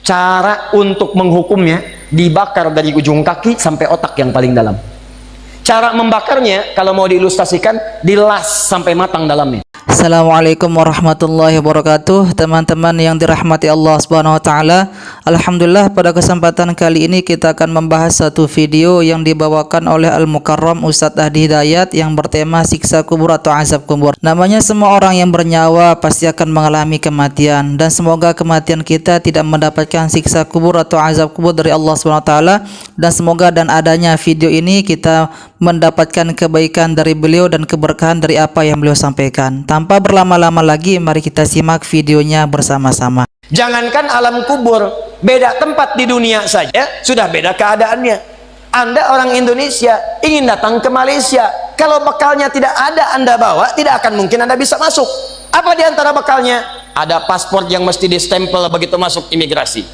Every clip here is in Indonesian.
Cara untuk menghukumnya, dibakar dari ujung kaki sampai otak yang paling dalam. Cara membakarnya, kalau mau diilustrasikan, dilas sampai matang dalamnya. Assalamualaikum warahmatullahi wabarakatuh. Teman-teman yang dirahmati Allah Subhanahu wa taala, alhamdulillah pada kesempatan kali ini kita akan membahas satu video yang dibawakan oleh Al-Mukarram Ustadz Ahdi Hidayat yang bertema siksa kubur atau azab kubur. Namanya, semua orang yang bernyawa pasti akan mengalami kematian, dan semoga kematian kita tidak mendapatkan siksa kubur atau azab kubur dari Allah Subhanahu wa taala, dan semoga dan adanya video ini kita mendapatkan kebaikan dari beliau dan keberkahan dari apa yang beliau sampaikan. Tanpa berlama-lama lagi, mari kita simak videonya bersama-sama. Jangankan alam kubur, beda tempat di dunia saja sudah beda keadaannya. Anda orang Indonesia ingin datang ke Malaysia, kalau bekalnya tidak ada Anda bawa, tidak akan mungkin Anda bisa masuk. Apa di antara bekalnya? Ada paspor yang mesti distempel begitu masuk imigrasi.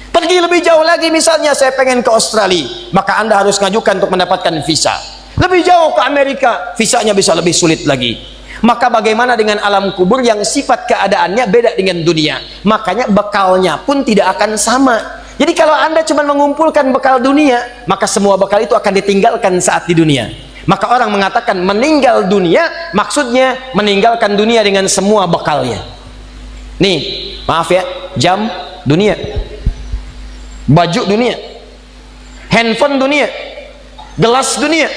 Pergi lebih jauh lagi, misalnya saya pengen ke Australia, maka Anda harus ngajukan untuk mendapatkan visa. Lebih jauh ke Amerika, visanya bisa lebih sulit lagi. Maka bagaimana dengan alam kubur yang sifat keadaannya beda dengan dunia? Makanya bekalnya pun tidak akan sama. Jadi kalau Anda cuma mengumpulkan bekal dunia, maka semua bekal itu akan ditinggalkan saat di dunia. Maka orang mengatakan meninggal dunia, maksudnya meninggalkan dunia dengan semua bekalnya. Nih, maaf ya, jam dunia, baju dunia, handphone dunia, gelas dunia.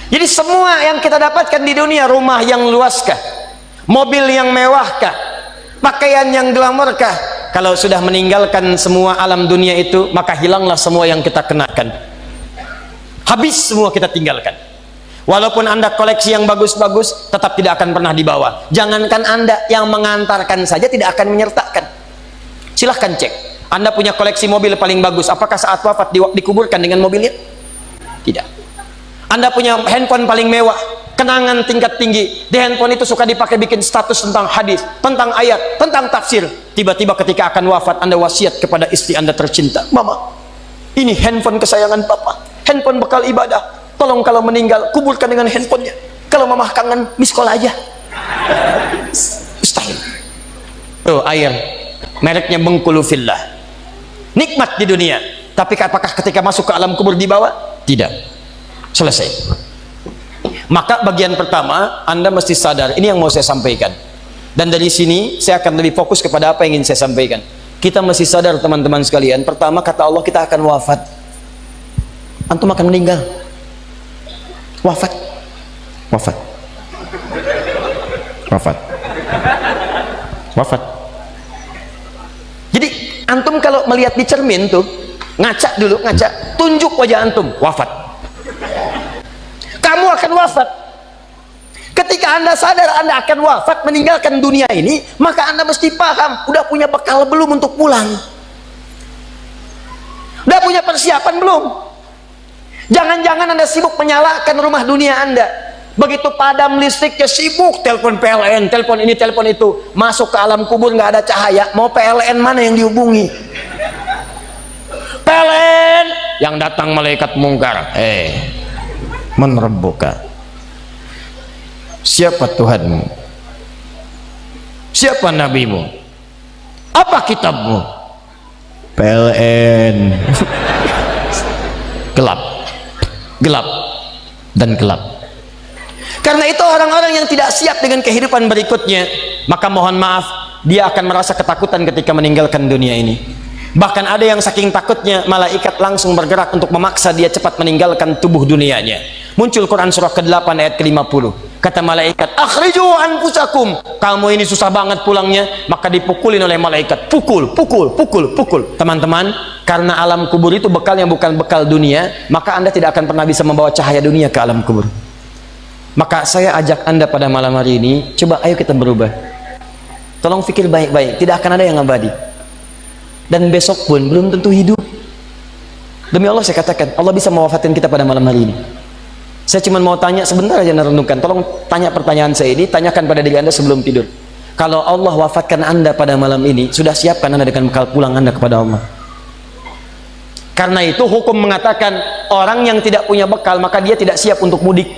Jadi semua yang kita dapatkan di dunia, rumah yang luaskah, mobil yang mewahkah, pakaian yang glamorkah, kalau sudah meninggalkan semua alam dunia itu, maka hilanglah semua yang kita kenakan. Habis semua kita tinggalkan. Walaupun Anda koleksi yang bagus-bagus, tetap tidak akan pernah dibawa. Jangankan Anda, yang mengantarkan saja tidak akan menyertakan. Silahkan cek, Anda punya koleksi mobil paling bagus, apakah saat wafat dikuburkan dengan mobilnya? Tidak. Anda punya handphone paling mewah, kenangan tingkat tinggi, di handphone itu suka dipakai bikin status tentang hadis, tentang ayat, tentang tafsir. Tiba-tiba ketika akan wafat, Anda wasiat kepada istri Anda tercinta, Mama, ini handphone kesayangan Papa, handphone bekal ibadah, tolong kalau meninggal kuburkan dengan handphonenya. Kalau Mama kangen, miss call aja. Mustahil. Oh, air mereknya Bengkulu Fillah, nikmat di dunia, tapi apakah ketika masuk ke alam kubur dibawa? Tidak. Selesai. Maka bagian pertama, Anda mesti sadar, ini yang mau saya sampaikan, dan dari sini saya akan lebih fokus kepada apa yang ingin saya sampaikan. Kita mesti sadar, teman-teman sekalian, pertama, kata Allah, kita akan wafat. Antum akan meninggal. Wafat. Wafat. Wafat. Wafat. Jadi antum kalau melihat di cermin tuh, ngaca dulu, ngaca, tunjuk wajah antum, wafat. Kamu akan wafat. Ketika Anda sadar Anda akan wafat, meninggalkan dunia ini, maka Anda mesti paham, udah punya bekal belum untuk pulang? Udah punya persiapan belum? Jangan-jangan Anda sibuk menyalakan rumah dunia Anda. Begitu padam listriknya, sibuk telepon PLN, telepon ini, telepon itu. Masuk ke alam kubur nggak ada cahaya, mau PLN mana yang dihubungi? PLN, yang datang malaikat mungkar. Menerbuka. Siapa Tuhanmu? Siapa nabimu? Apa kitabmu? PLN. Gelap, gelap, dan gelap. Karena itu orang-orang yang tidak siap dengan kehidupan berikutnya, maka mohon maaf, dia akan merasa ketakutan ketika meninggalkan dunia ini. Bahkan ada yang saking takutnya, malaikat langsung bergerak untuk memaksa dia cepat meninggalkan tubuh dunianya. Muncul Quran surah ke-8 ayat ke-50. Kata malaikat, akhriju anfusakum, kamu ini susah banget pulangnya. Maka dipukulin oleh malaikat, pukul, pukul, pukul, pukul. Teman-teman, karena alam kubur itu bekal yang bukan bekal dunia, maka Anda tidak akan pernah bisa membawa cahaya dunia ke alam kubur. Maka saya ajak Anda pada malam hari ini, coba ayo kita berubah. Tolong pikir baik-baik, tidak akan ada yang abadi, dan besok pun belum tentu hidup. Demi Allah saya katakan, Allah bisa mewafatkan kita pada malam hari ini. Saya cuma mau tanya sebentar aja, renungkan. Tolong tanya pertanyaan saya ini, tanyakan pada diri Anda sebelum tidur. Kalau Allah wafatkan Anda pada malam ini, sudah siapkan Anda dengan bekal pulang Anda kepada Allah? Karena itu hukum mengatakan, orang yang tidak punya bekal, maka dia tidak siap untuk mudik.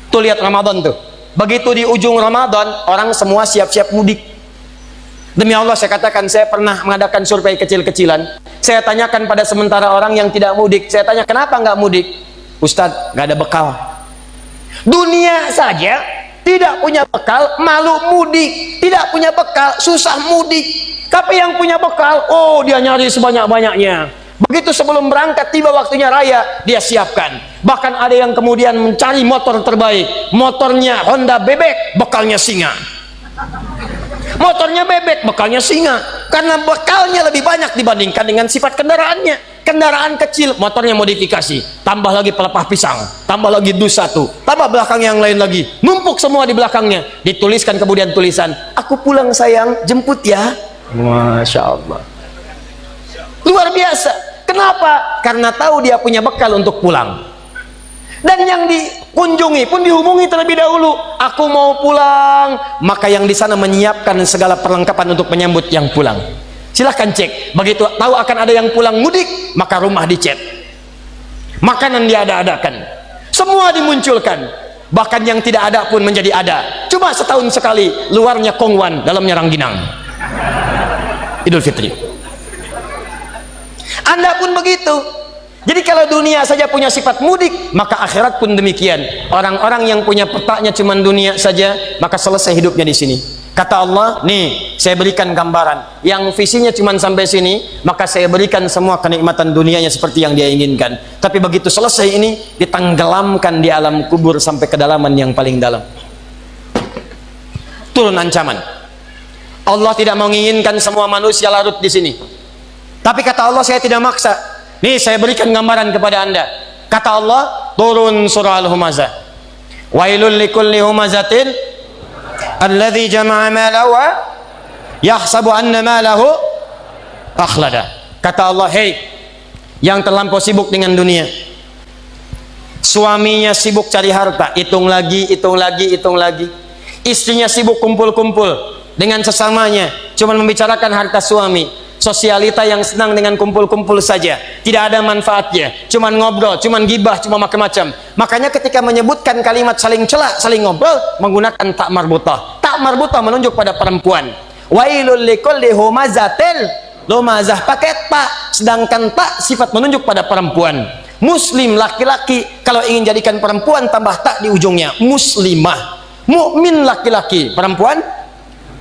Tuh lihat Ramadan tuh, begitu di ujung Ramadan, orang semua siap-siap mudik. Demi Allah saya katakan, saya pernah mengadakan survei kecil-kecilan. Saya tanyakan pada sementara orang yang tidak mudik, saya tanya kenapa nggak mudik? Ustadz, nggak ada bekal. Dunia saja tidak punya bekal, malu mudik. Tidak punya bekal, susah mudik. Tapi yang punya bekal, oh dia nyari sebanyak-banyaknya. Begitu sebelum berangkat, tiba waktunya raya, dia siapkan. Bahkan ada yang kemudian mencari motor terbaik. Motornya Honda bebek, bekalnya singa. Motornya bebek, bekalnya singa. Karena bekalnya lebih banyak dibandingkan dengan sifat kendaraannya. Kendaraan kecil, motornya modifikasi, tambah lagi pelepah pisang, tambah lagi dus satu, tambah belakang yang lain lagi, numpuk semua di belakangnya. Dituliskan kemudian tulisan, aku pulang sayang, jemput ya. Masya Allah, luar biasa. Kenapa? Karena tahu dia punya bekal untuk pulang. Dan yang dikunjungi pun dihubungi terlebih dahulu, aku mau pulang. Maka yang di sana menyiapkan segala perlengkapan untuk menyambut yang pulang. Silahkan cek. Begitu tahu akan ada yang pulang mudik, maka rumah dicet, makanan diada-adakan, semua dimunculkan. Bahkan yang tidak ada pun menjadi ada. Cuma setahun sekali, luarnya kongwan, dalamnya rangginang. Idul Fitri. Anda pun begitu. Jadi kalau dunia saja punya sifat mudik, maka akhirat pun demikian. Orang-orang yang punya petanya cuma dunia saja, maka selesai hidupnya di sini. Kata Allah, nih saya berikan gambaran. Yang visinya cuma sampai sini, maka saya berikan semua kenikmatan dunianya seperti yang dia inginkan. Tapi begitu selesai ini, ditenggelamkan di alam kubur sampai kedalaman yang paling dalam. Turun ancaman. Allah tidak menginginkan semua manusia larut di sini. Tapi kata Allah, saya tidak maksa. Nih saya berikan gambaran kepada anda. Kata Allah, turun surah Al-Humazah. Wailul likulli humazatin alladzi jama'a malahu wa yahsabu anna malahu akhlada. Kata Allah, hei yang terlampau sibuk dengan dunia, suaminya sibuk cari harta, hitung lagi, hitung lagi, hitung lagi. Istrinya sibuk kumpul-kumpul dengan sesamanya, cuma membicarakan harta suami. Sosialita yang senang dengan kumpul-kumpul saja, tidak ada manfaatnya, cuman ngobrol, cuman gibah, cuma macam-macam. Makanya ketika menyebutkan kalimat saling celak, saling ngobrol, menggunakan tak marbutah. Tak marbutah menunjuk pada perempuan. Wailul likulli humazatil lumazah, pakai tak, sedangkan tak sifat menunjuk pada perempuan. Muslim laki-laki kalau ingin jadikan perempuan tambah tak di ujungnya, muslimah. Mukmin laki-laki, perempuan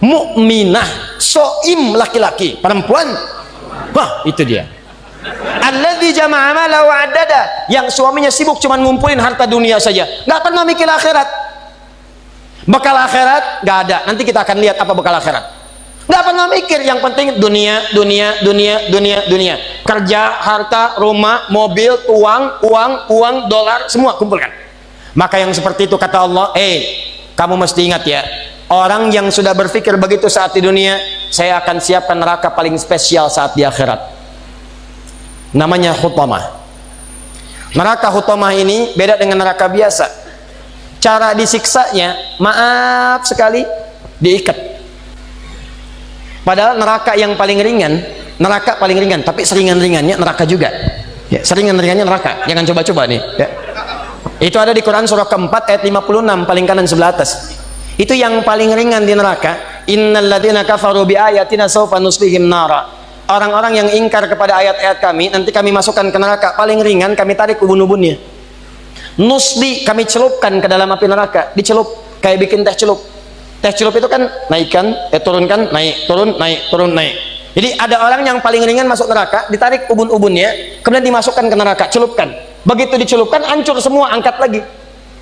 mukminah. Soim laki-laki, perempuan, wah itu dia. Alladzi jama'a malahu wa addada, yang suaminya sibuk cuman ngumpulin harta dunia saja, nggak pernah mikir akhirat. Bekal akhirat nggak ada. Nanti kita akan lihat apa bekal akhirat. Nggak pernah mikir, yang penting dunia, dunia, dunia, dunia, dunia. Kerja, harta, rumah, mobil, uang, dolar, semua kumpulkan. Maka yang seperti itu kata Allah, kamu mesti ingat ya, orang yang sudah berpikir begitu saat di dunia, saya akan siapkan neraka paling spesial saat di akhirat. Namanya Hutamah. Neraka Hutamah ini beda dengan neraka biasa. Cara disiksanya, maaf sekali, diikat. Padahal neraka yang paling ringan, neraka paling ringan, tapi seringan-ringannya neraka juga. Ya, seringan-ringannya neraka. Jangan coba-coba nih. Ya. Itu ada di Quran surah keempat ayat 56 paling kanan sebelah atas. Itu yang paling ringan di neraka. Innal ladzina kafaru bi ayatina sawfa nuslihim nara. Orang-orang yang ingkar kepada ayat-ayat kami, nanti kami masukkan ke neraka. Paling ringan kami tarik ubun-ubunnya. Nusli, kami celupkan ke dalam api neraka. Dicelup kayak bikin teh celup. Teh celup itu kan naikkan, turunkan, naik, turun, naik, turun, naik. Jadi ada orang yang paling ringan masuk neraka, ditarik ubun-ubunnya, kemudian dimasukkan ke neraka, celupkan. Begitu dicelupkan, hancur semua, angkat lagi.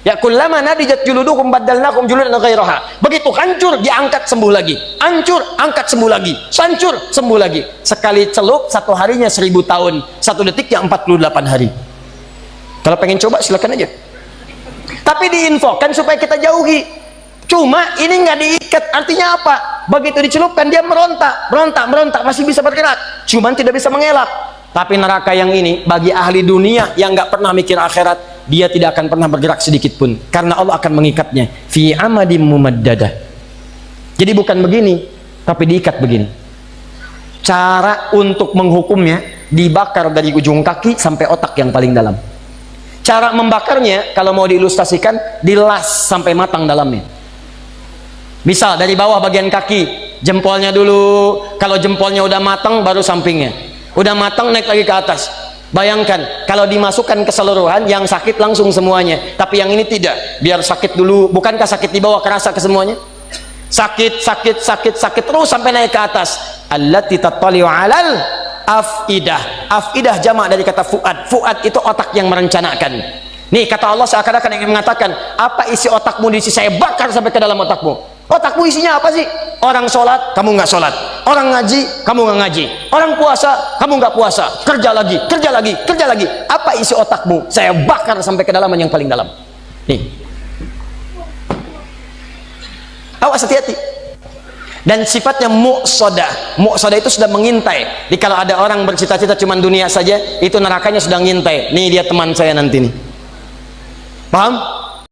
Ya kullama nadijat juluduhum baddalnakum juludan ghairaha. Begitu hancur, diangkat sembuh lagi. Hancur, angkat sembuh lagi. Hancur, sembuh lagi. Sekali celup, satu harinya 1000 tahun. Satu detiknya 48 hari. Kalau pengen coba silakan aja. Tapi diinfokan supaya kita jauhi. Cuma ini nggak diikat, artinya apa? Begitu dicelupkan dia merontak, masih bisa bergerak. Cuman tidak bisa mengelak. Tapi neraka yang ini bagi ahli dunia yang nggak pernah mikir akhirat, dia tidak akan pernah bergerak sedikit pun, karena Allah akan mengikatnya fi amadim mumaddadah. Jadi bukan begini, tapi diikat begini. Cara untuk menghukumnya, dibakar dari ujung kaki sampai otak yang paling dalam. Cara membakarnya kalau mau diilustrasikan, dilas sampai matang dalamnya. Misal dari bawah bagian kaki Jempolnya dulu, kalau jempolnya udah matang baru sampingnya. Udah matang naik lagi ke atas. Bayangkan kalau dimasukkan keseluruhan, yang sakit langsung semuanya, tapi yang ini tidak, biar sakit dulu. Bukankah sakit di bawah kerasa ke semuanya? Sakit terus sampai naik ke atas. Allati tattali'u 'alal afidah. Afidah jamak dari kata fuad. Fuad itu otak yang merencanakan. Nih kata Allah seakan-akan ingin mengatakan, apa isi otakmu di sini, saya bakar sampai ke dalam otakmu. Otakmu isinya apa sih? Orang sholat, kamu nggak sholat. Orang ngaji, kamu nggak ngaji. Orang puasa, kamu nggak puasa. Kerja lagi. Apa isi otakmu? Saya bakar sampai ke dalaman yang paling dalam. Nih, awas, hati-hati. Dan sifatnya muqsadah. Muqsadah itu sudah mengintai. Jadi kalau ada orang bercita-cita cuma dunia saja, itu nerakanya sudah ngintai. Nih dia teman saya nanti nih. Paham?